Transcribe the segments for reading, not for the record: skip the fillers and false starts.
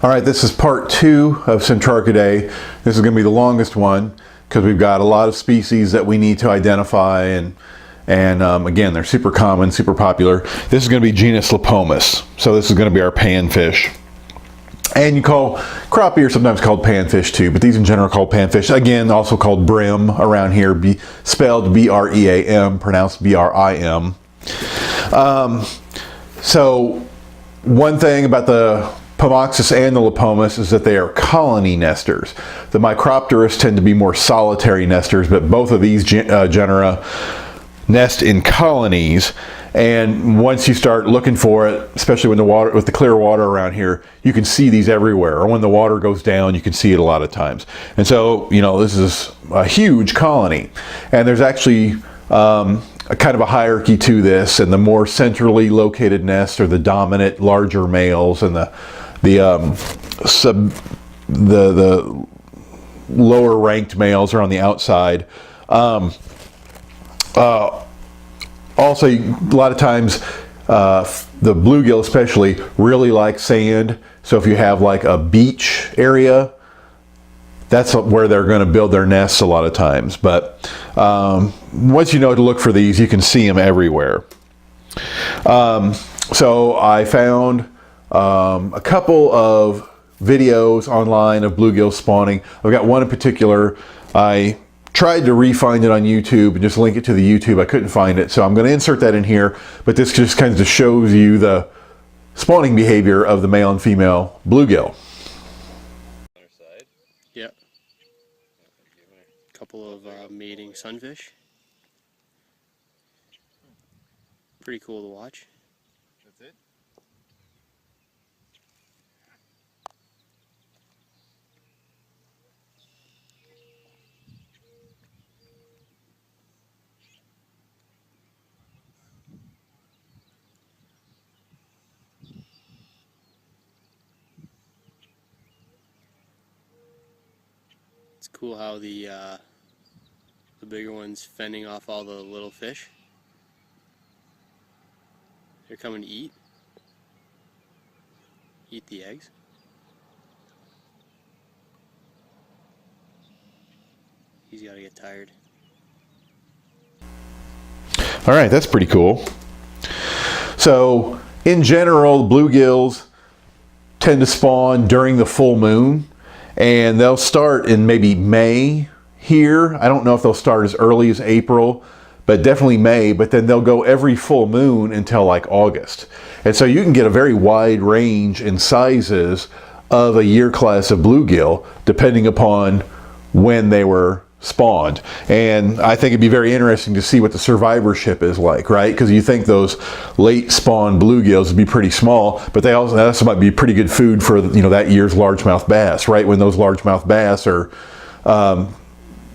All right, this is part 2 of Centrarchidae. This is going to be the longest one because we've got a lot of species that we need to identify, and again, they're super common, super popular. This is going to be Genus Lepomis. So this is going to be our panfish. And you call crappie are sometimes called panfish too, but these in general are called panfish. Again, also called brim around here, spelled B-R-E-A-M, pronounced B-R-I-M. So one thing about the Pomoxis and the Lepomis is that they are colony nesters. The Micropterus tend to be more solitary nesters, but both of these genera nest in colonies. And once you start looking for it, especially when with the clear water around here, you can see these everywhere. Or when the water goes down, you can see it a lot of times. And so, you know, this is a huge colony. And there's actually a kind of a hierarchy to this, and the more centrally located nests are the dominant larger males, and the lower ranked males are on the outside. Also, a lot of times the bluegill especially really like sand, so if you have like a beach area, that's where they're going to build their nests a lot of times. But once you know to look for these, you can see them everywhere. So I found a couple of videos online of bluegill spawning. I've got one in particular. I tried to re-find it on YouTube and just link it to the YouTube. I couldn't find it, so I'm going to insert that in here. But this just kind of shows you the spawning behavior of the male and female bluegill. Yep. A couple of mating sunfish. Pretty cool to watch. That's it. It's cool how the bigger one's fending off all the little fish. They're coming to eat the eggs. He's got to get tired. All right, that's pretty cool. So in general, bluegills tend to spawn during the full moon, and they'll start in maybe May here. I don't know if they'll start as early as April, but definitely May, but then they'll go every full moon until like August. And so you can get a very wide range in sizes of a year class of bluegill depending upon when they were spawned. And I think it'd be very interesting to see what the survivorship is like, right? Because you think those late spawn bluegills would be pretty small, but they also might be pretty good food for, you know, that year's largemouth bass, right? When those largemouth bass are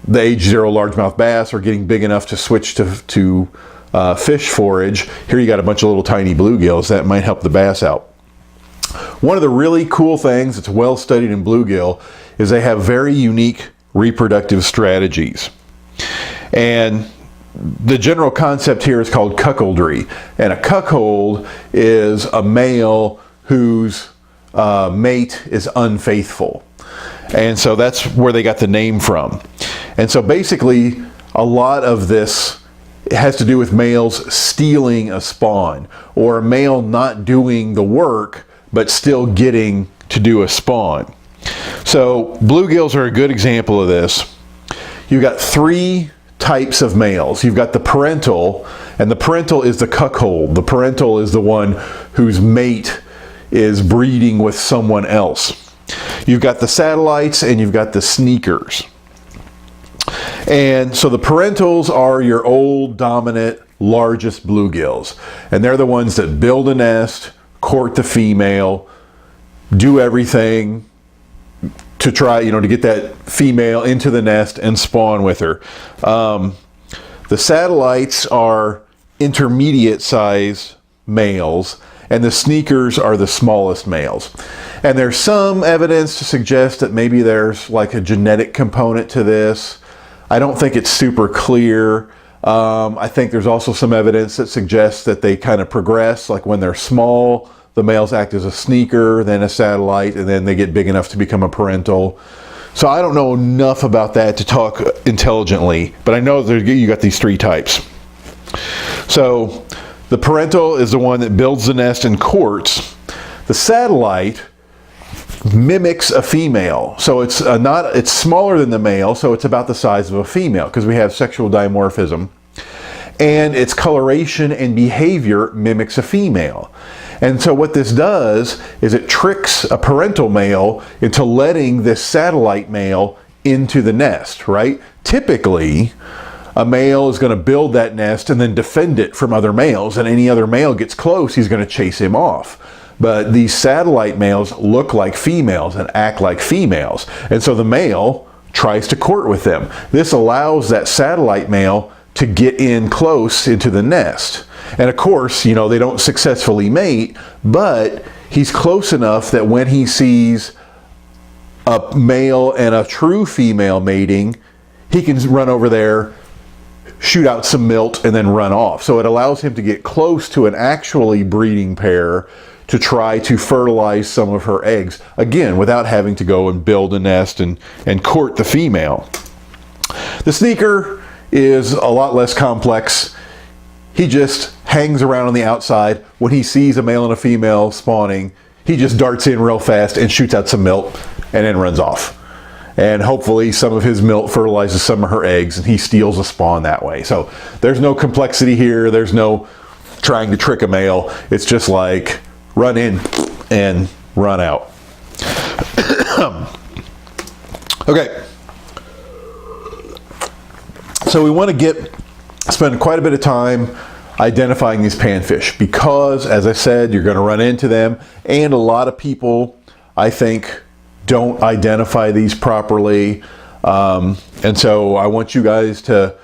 the age 0 largemouth bass are getting big enough to switch to fish forage. Here you got a bunch of little tiny bluegills that might help the bass out. One of the really cool things that's well studied in bluegill is they have very unique reproductive strategies. And the general concept here is called cuckoldry. And a cuckold is a male whose mate is unfaithful. And so that's where they got the name from. And so basically, a lot of this has to do with males stealing a spawn, or a male not doing the work, but still getting to do a spawn. So bluegills are a good example of this. You've got 3 types of males. You've got the parental, and the parental is the cuckold. The parental is the one whose mate is breeding with someone else. You've got the satellites, and you've got the sneakers. And so the parentals are your old, dominant, largest bluegills. And they're the ones that build a nest, court the female, do everything to try, you know, to get that female into the nest and spawn with her. The satellites are intermediate sized males, and the sneakers are the smallest males. And there's some evidence to suggest that maybe there's like a genetic component to this. I don't think it's super clear. I think there's also some evidence that suggests that they kind of progress, like when they're small, the males act as a sneaker, then a satellite, and then they get big enough to become a parental. So I don't know enough about that to talk intelligently, but I know you got these three types. So the parental is the one that builds the nest and courts. The satellite mimics a female, so it's smaller than the male, so it's about the size of a female because we have sexual dimorphism, and its coloration and behavior mimics a female. And so what this does is it tricks a parental male into letting this satellite male into the nest, right? Typically, a male is going to build that nest and then defend it from other males, and any other male gets close, he's going to chase him off. But these satellite males look like females and act like females, and so the male tries to court with them. This allows that satellite male to get in close into the nest. And of course, you know, they don't successfully mate, but he's close enough that when he sees a male and a true female mating, he can run over there, shoot out some milt, and then run off. So it allows him to get close to an actually breeding pair to try to fertilize some of her eggs, again, without having to go and build a nest and court the female. The sneaker is a lot less complex. He just hangs around on the outside. When he sees a male and a female spawning, he just darts in real fast and shoots out some milt and then runs off. And hopefully some of his milt fertilizes some of her eggs and he steals a spawn that way. So there's no complexity here. There's no trying to trick a male. It's just like run in and run out. Okay. So we want to spend quite a bit of time identifying these panfish because, as I said, you're going to run into them, and a lot of people, I think, don't identify these properly, and so I want you guys to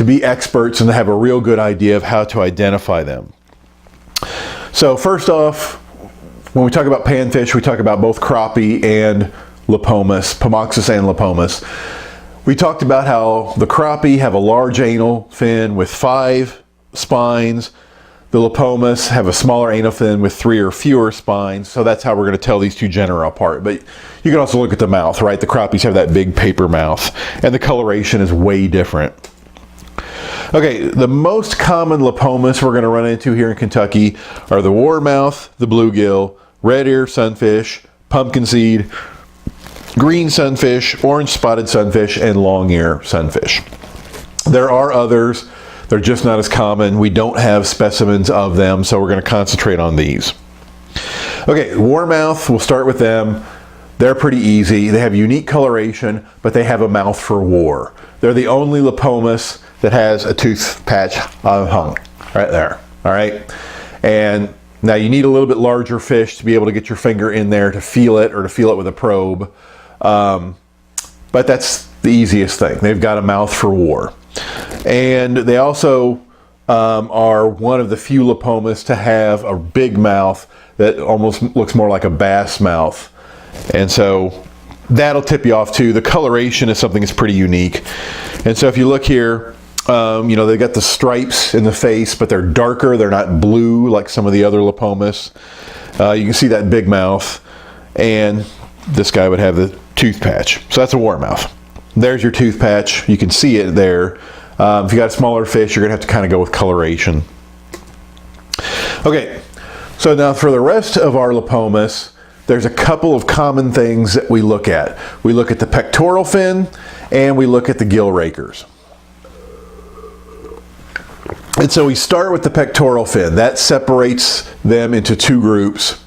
be experts and to have a real good idea of how to identify them. So first off, when we talk about panfish, we talk about both crappie and Lepomis, Pomoxis and Lepomis. We talked about how the crappie have a large anal fin with 5 spines. The Lepomis have a smaller anal fin with 3 or fewer spines. So that's how we're going to tell these two genera apart. But you can also look at the mouth, right? The crappies have that big paper mouth, and the coloration is way different. Okay, the most common Lepomis we're going to run into here in Kentucky are the Warmouth, the Bluegill, Redear Sunfish, Pumpkinseed, Green Sunfish, Orangespotted Sunfish, and Longear Sunfish. There are others. They're just not as common. We don't have specimens of them, so we're going to concentrate on these. Okay, Warmouth, we'll start with them. They're pretty easy. They have unique coloration, but they have a mouth for war. They're the only Lepomis that has a tooth patch hung right there. All right, and now you need a little bit larger fish to be able to get your finger in there to feel it, or to feel it with a probe. But that's the easiest thing. They've got a mouth for war. And they also are one of the few Lepomis to have a big mouth that almost looks more like a bass mouth. And so that'll tip you off too. The coloration is something that's pretty unique. And so if you look here, you know, they've got the stripes in the face, but they're darker. They're not blue like some of the other Lepomis. You can see that big mouth. And this guy would have the tooth patch. So that's a Warmouth. There's your tooth patch. You can see it there. If you got a smaller fish, you're going to have to kind of go with coloration. Okay, so now for the rest of our Lepomis, there's a couple of common things that we look at. We look at the pectoral fin, and we look at the gill rakers. And so we start with the pectoral fin. That separates them into 2 groups.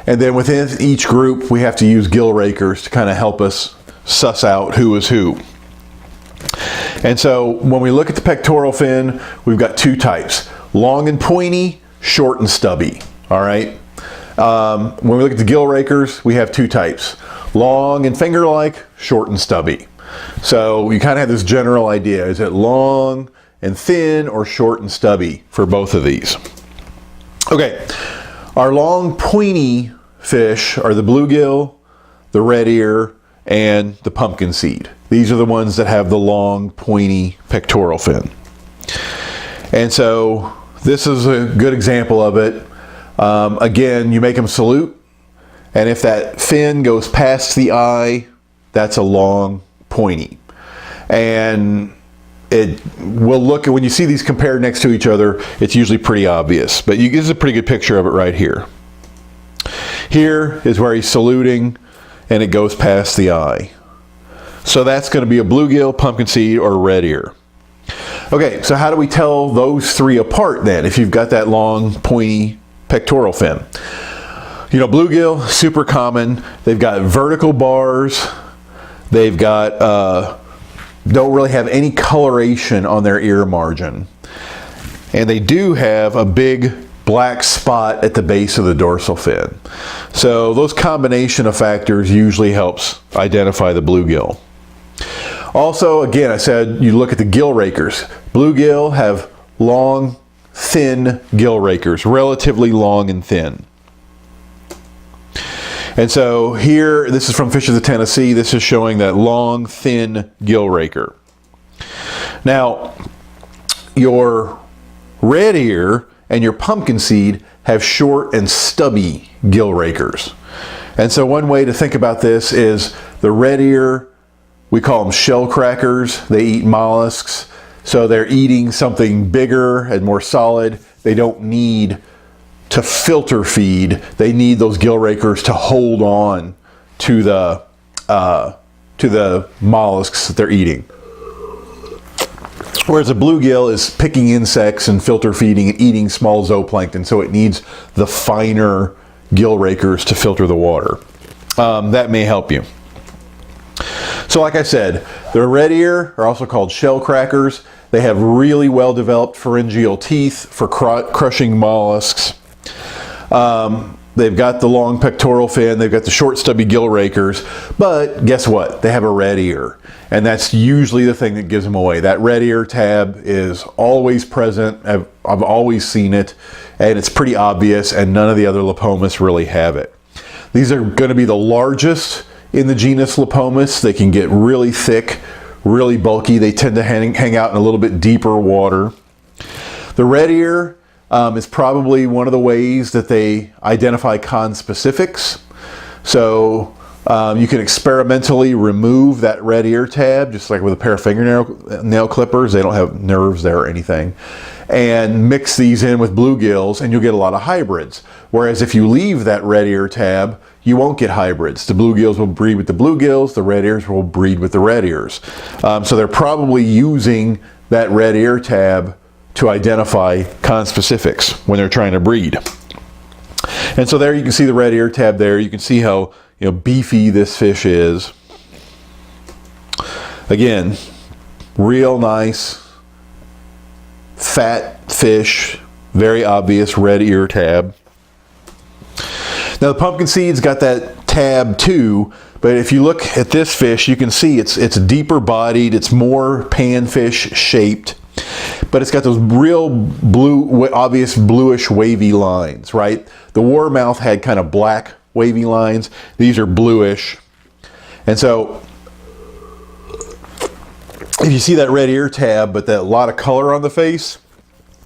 And then within each group, we have to use gill rakers to kind of help us suss out who is who. And so when we look at the pectoral fin, we've got 2 types: long and pointy, short and stubby. All right. When we look at the gill rakers, we have 2 types: long and finger-like, short and stubby. So you kind of have this general idea: is it long and thin or short and stubby for both of these? Okay, our long pointy fish are the bluegill, the red ear, and the pumpkinseed. These are the ones that have the long pointy pectoral fin. And so this is a good example of it. Again, you make them salute, and if that fin goes past the eye, that's a long pointy. And it will look, when you see these compared next to each other, it's usually pretty obvious. But this is a pretty good picture of it right here. Here is where he's saluting, and it goes past the eye. So that's going to be a bluegill, pumpkinseed, or red ear. Okay, so how do we tell those three apart then, if you've got that long, pointy pectoral fin? You know, bluegill, super common. They've got vertical bars. They've got, don't really have any coloration on their ear margin. And they do have a big black spot at the base of the dorsal fin. So those combination of factors usually helps identify the bluegill. Also, again, I said you look at the gill rakers. Bluegill have long, thin gill rakers, relatively long and thin. And so here, this is from Fishes of Tennessee. This is showing that long, thin gill raker. Now, your red ear and your pumpkinseed have short and stubby gill rakers. And so one way to think about this is the red ear, we call them shell crackers. They eat mollusks. So they're eating something bigger and more solid. They don't need to filter feed. They need those gill rakers to hold on to the mollusks that they're eating. Whereas a bluegill is picking insects and filter feeding and eating small zooplankton, so it needs the finer gill rakers to filter the water. That may help you. So like I said, the red ear are also called shell crackers. They have really well developed pharyngeal teeth for crushing mollusks. They've got the long pectoral fin, they've got the short stubby gill rakers, but guess what? They have a red ear, and that's usually the thing that gives them away. That red ear tab is always present. I've always seen it, and it's pretty obvious, and none of the other Lepomis really have it. These are going to be the largest in the genus Lepomis. They can get really thick, really bulky. They tend to hang out in a little bit deeper water. The red ear is probably one of the ways that they identify conspecifics. So you can experimentally remove that red ear tab, just like with a pair of fingernail clippers. They don't have nerves there or anything. And mix these in with bluegills, and you'll get a lot of hybrids. Whereas if you leave that red ear tab, you won't get hybrids. The bluegills will breed with the bluegills, the red ears will breed with the red ears. So they're probably using that red ear tab to identify conspecifics when they're trying to breed. And so there you can see the red ear tab there. You can see how beefy this fish is. Again, real nice, fat fish, very obvious red ear tab. Now the pumpkinseed's got that tab too, but if you look at this fish, you can see it's deeper bodied, it's more panfish shaped, but it's got those real blue, obvious bluish wavy lines, right? The Warmouth had kind of black wavy lines. These are bluish. And so if you see that red ear tab, but that lot of color on the face,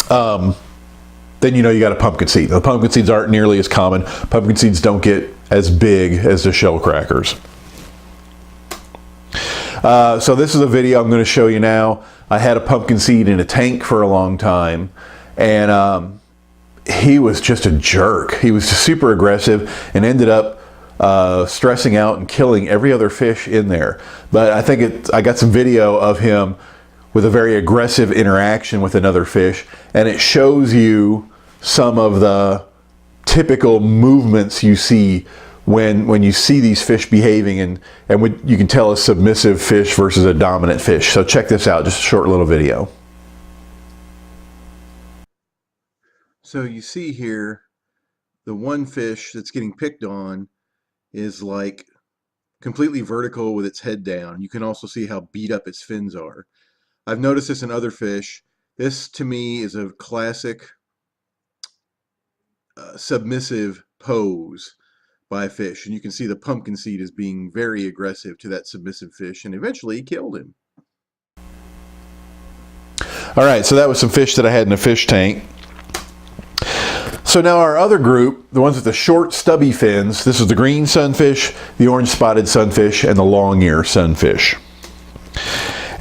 then you know you got a pumpkinseed. The pumpkinseeds aren't nearly as common. Pumpkinseeds don't get as big as the shell crackers. So this is a video I'm going to show you now. I had a pumpkinseed in a tank for a long time, and he was just a jerk. He was just super aggressive and ended up stressing out and killing every other fish in there. But I think I got some video of him with a very aggressive interaction with another fish, and it shows you some of the typical movements you see when you see these fish behaving, and you can tell a submissive fish versus a dominant fish. So check this out, just a short little video. So you see here, the one fish that's getting picked on is like completely vertical with its head down. You can also see how beat up its fins are. I've noticed this in other fish. This to me is a classic submissive pose by a fish, and you can see the pumpkinseed is being very aggressive to that submissive fish, and eventually he killed him. All right, so that was some fish that I had in a fish tank. So now our other group, the ones with the short stubby fins, this is the green sunfish, the orange-spotted sunfish, and the long-ear sunfish.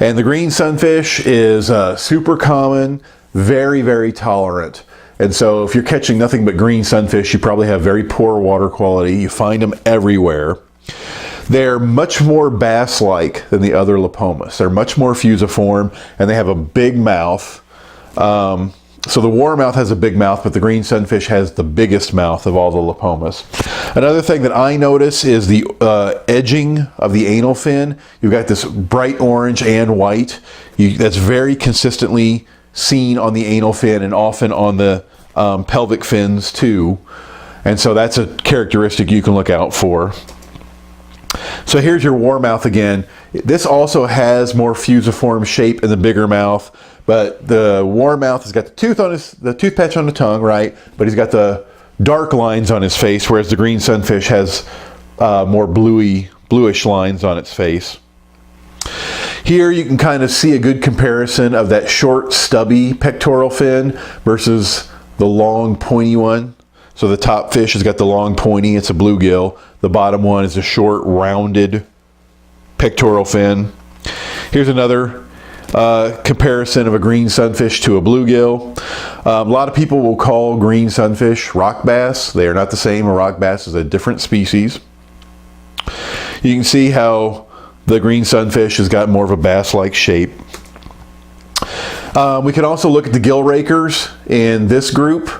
And the green sunfish is super common, very, very tolerant. And so if you're catching nothing but green sunfish, you probably have very poor water quality. You find them everywhere. They're much more bass-like than the other Lepomis. They're much more fusiform, and they have a big mouth. So the Warmouth has a big mouth, but the green sunfish has the biggest mouth of all the Lepomis. Another thing that I notice is the edging of the anal fin. You've got this bright orange and white. That's very consistently seen on the anal fin and often on the pelvic fins too. And so that's a characteristic you can look out for. So here's your Warmouth again. This also has more fusiform shape in the bigger mouth, but the Warmouth has got the tooth patch on the tongue, right? But he's got the dark lines on his face, whereas the green sunfish has more bluish lines on its face. Here you can kind of see a good comparison of that short stubby pectoral fin versus the long pointy one. So the top fish has got the long pointy, it's a bluegill. The bottom one is a short rounded pectoral fin. Here's another comparison of a green sunfish to a bluegill. A lot of people will call green sunfish rock bass. They are not the same. A rock bass is a different species. You can see how the green sunfish has got more of a bass-like shape. We can also look at the gill rakers in this group.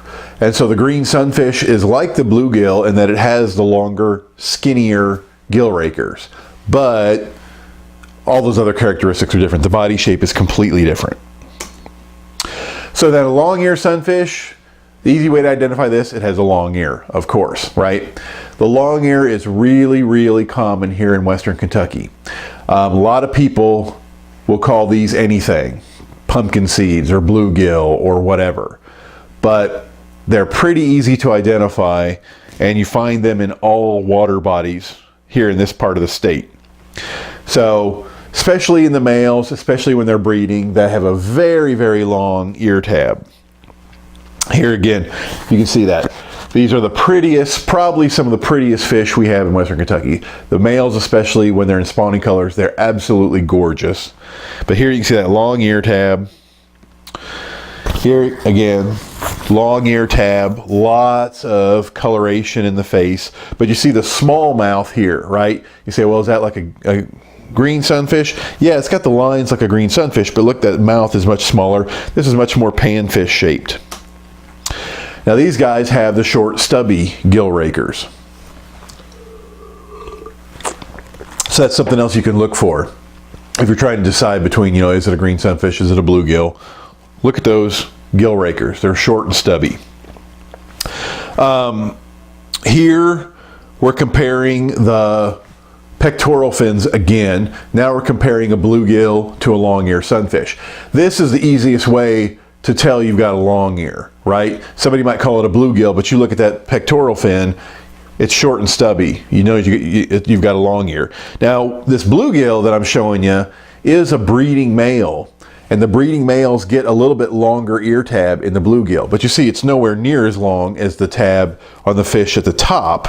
And so the green sunfish is like the bluegill in that it has the longer, skinnier gill rakers. But all those other characteristics are different. The body shape is completely different. So then a long-ear sunfish, the easy way to identify this, it has a long ear, of course, right? The long ear is really, really common here in Western Kentucky. A lot of people will call these anything, pumpkinseeds or bluegill or whatever. But they're pretty easy to identify, and you find them in all water bodies here in this part of the state. So, especially in the males, especially when they're breeding, that have a very, very long ear tab. Here again, you can see that. These are the prettiest, probably some of the prettiest fish we have in Western Kentucky. The males, especially when they're in spawning colors, they're absolutely gorgeous. But here you can see that long ear tab. Here again, long ear tab, lots of coloration in the face. But you see the small mouth here, right? You say, well, is that like a green sunfish? Yeah, it's got the lines like a green sunfish, but look, that mouth is much smaller. This is much more panfish shaped. Now these guys have the short stubby gill rakers. So that's something else you can look for. If you're trying to decide between, is it a green sunfish, is it a bluegill? Look at those gill rakers. They're short and stubby. Here we're comparing the pectoral fins again. Now we're comparing a bluegill to a long-ear sunfish. This is the easiest way to tell you've got a long ear, right? Somebody might call it a bluegill, but you look at that pectoral fin, it's short and stubby. You know you've got a long ear. Now, this bluegill that I'm showing you is a breeding male, and the breeding males get a little bit longer ear tab in the bluegill, but you see it's nowhere near as long as the tab on the fish at the top,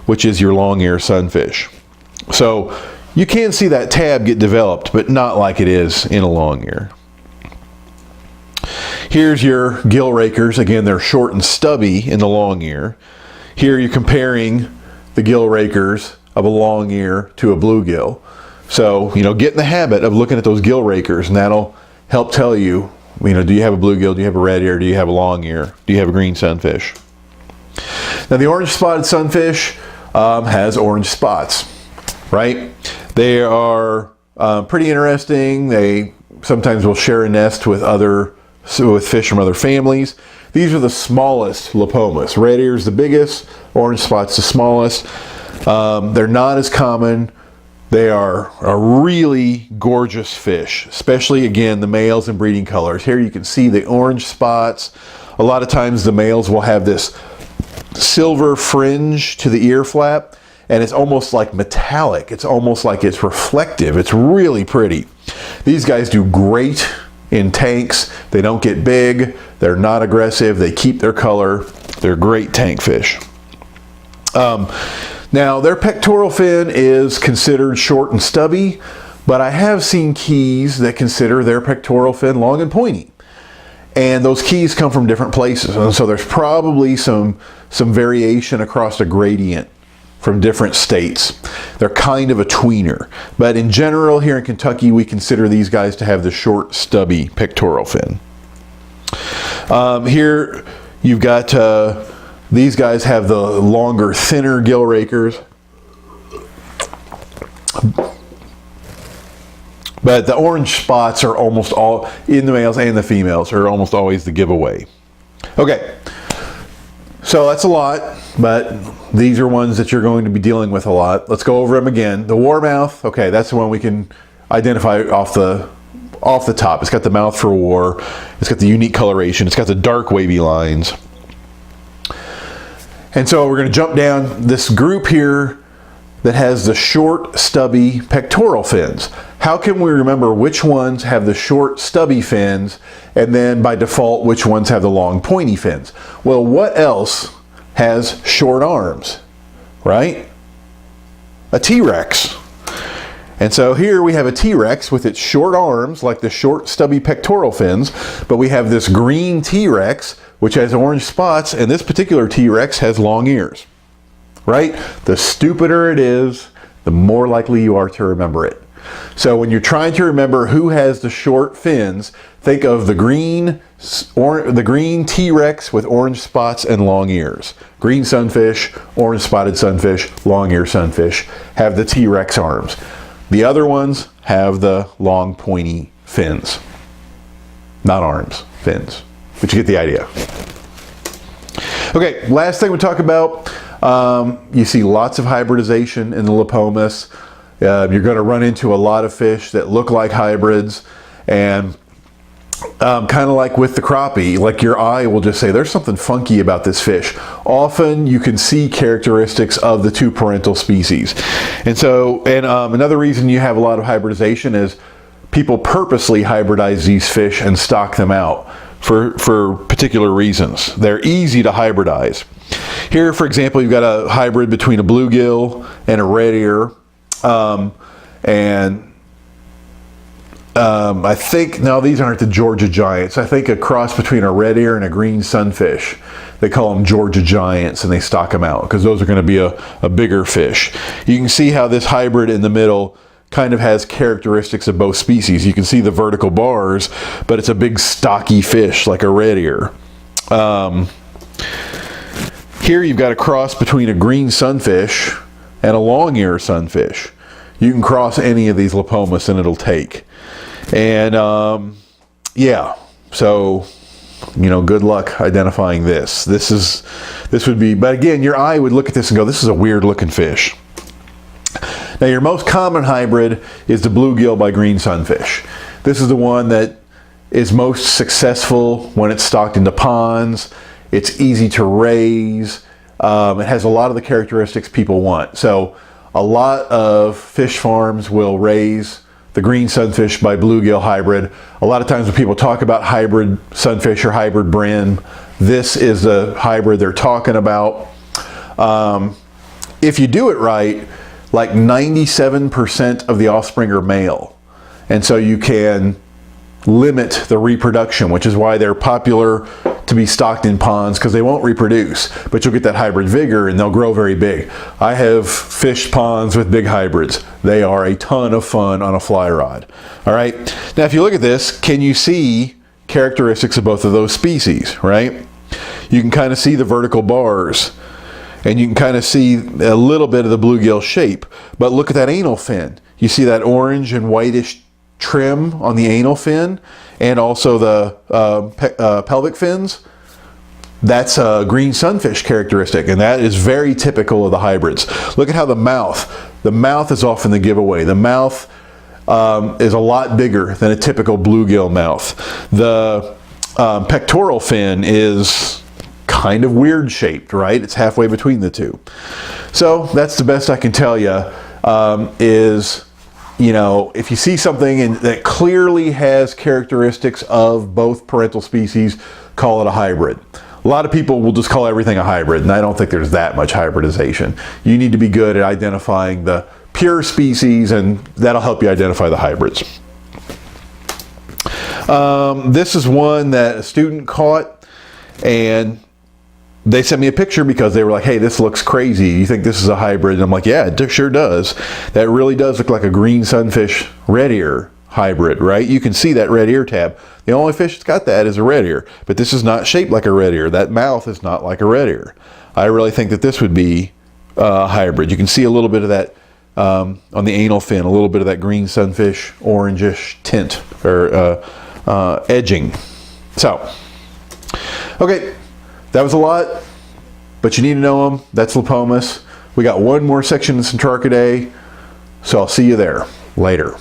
which is your long-ear sunfish. So you can see that tab get developed, but not like it is in a long ear. Here's your gill rakers. Again, they're short and stubby in the long ear. Here you're comparing the gill rakers of a long ear to a bluegill. So, get in the habit of looking at those gill rakers, and that'll help tell you, do you have a bluegill, do you have a red ear, do you have a long ear, do you have a green sunfish? Now the orange-spotted sunfish has orange spots, right? They are pretty interesting. They sometimes will share a nest with fish from other families. These are the smallest Lepomis. Red ear is the biggest, orange spot's the smallest. They're not as common. They are a really gorgeous fish, especially again the males in breeding colors. Here you can see the orange spots. A lot of times the males will have this silver fringe to the ear flap, and it's almost like metallic. It's almost like it's reflective. It's really pretty. These guys do great in tanks. They don't get big. They're not aggressive. They keep their color. They're great tank fish. Now, their pectoral fin is considered short and stubby, but I have seen keys that consider their pectoral fin long and pointy. And those keys come from different places, and so there's probably some variation across a gradient from different states. They're kind of a tweener, but in general here in Kentucky we consider these guys to have the short, stubby pectoral fin. Here you've got these guys have the longer, thinner gill rakers. But the orange spots are almost all, in the males and the females, are almost always the giveaway. Okay, so that's a lot, but these are ones that you're going to be dealing with a lot. Let's go over them again. The Warmouth, okay, that's the one we can identify off the top. It's got the mouth for war. It's got the unique coloration. It's got the dark wavy lines. And so we're going to jump down this group here that has the short, stubby pectoral fins. How can we remember which ones have the short, stubby fins, and then by default, which ones have the long, pointy fins? Well, what else has short arms, right? A T-Rex. And so here we have a T-Rex with its short arms, like the short, stubby pectoral fins, but we have this green T-Rex, which has orange spots, and this particular T-Rex has long ears, right? The stupider it is, the more likely you are to remember it. So when you're trying to remember who has the short fins, think of the green T-Rex with orange spots and long ears. Green sunfish, orange spotted sunfish, long ear sunfish have the T-Rex arms. The other ones have the long pointy fins. Not arms, fins. But you get the idea. Okay, last thing we talk about, you see lots of hybridization in the Lepomis. You're going to run into a lot of fish that look like hybrids, and kind of like with the crappie, like your eye will just say there's something funky about this fish. Often you can see characteristics of the two parental species. And so, another reason you have a lot of hybridization is people purposely hybridize these fish and stock them out for particular reasons. They're easy to hybridize. Here, for example, you've got a hybrid between a bluegill and a Redear. I think, no, these aren't the Georgia Giants. I think a cross between a Redear and a green sunfish. They call them Georgia Giants, and they stock them out because those are going to be a bigger fish. You can see how this hybrid in the middle kind of has characteristics of both species. You can see the vertical bars, but it's a big stocky fish like a Redear. Here you've got a cross between a green sunfish and a long-ear sunfish. You can cross any of these Lepomis and it'll take. And yeah, so good luck identifying this. This would be, but again, your eye would look at this and go, this is a weird looking fish. Now your most common hybrid is the bluegill by green sunfish. This is the one that is most successful when it's stocked into ponds. It's easy to raise. It has a lot of the characteristics people want. So a lot of fish farms will raise the green sunfish by bluegill hybrid. A lot of times when people talk about hybrid sunfish or hybrid brim, this is the hybrid they're talking about. If you do it right, like 97% of the offspring are male. And so you can limit the reproduction, which is why they're popular to be stocked in ponds, because they won't reproduce, but you'll get that hybrid vigor and they'll grow very big. I have fished ponds with big hybrids. They are a ton of fun on a fly rod. All right. Now, if you look at this, can you see characteristics of both of those species, right? You can kind of see the vertical bars, and you can kind of see a little bit of the bluegill shape, but look at that anal fin. You see that orange and whitish trim on the anal fin, and also the pelvic fins. That's a green sunfish characteristic, and that is very typical of the hybrids. Look at how the mouth is often the giveaway. The mouth is a lot bigger than a typical bluegill mouth. The pectoral fin is kind of weird shaped, right? It's halfway between the two. So that's the best I can tell you, if you see something that clearly has characteristics of both parental species, call it a hybrid. A lot of people will just call everything a hybrid, and I don't think there's that much hybridization. You need to be good at identifying the pure species, and that'll help you identify the hybrids. This is one that a student caught, and they sent me a picture because they were like, hey, this looks crazy. You think this is a hybrid? And I'm like, yeah, it sure does. That really does look like a green sunfish red ear hybrid, right? You can see that red ear tab. The only fish that's got that is a red ear, but this is not shaped like a red ear. That mouth is not like a red ear. I really think that this would be a hybrid. You can see a little bit of that on the anal fin, a little bit of that green sunfish orangish tint or edging. So, okay, that was a lot, but you need to know them. That's Lepomis. We got one more section in Centrarchidae, so I'll see you there later.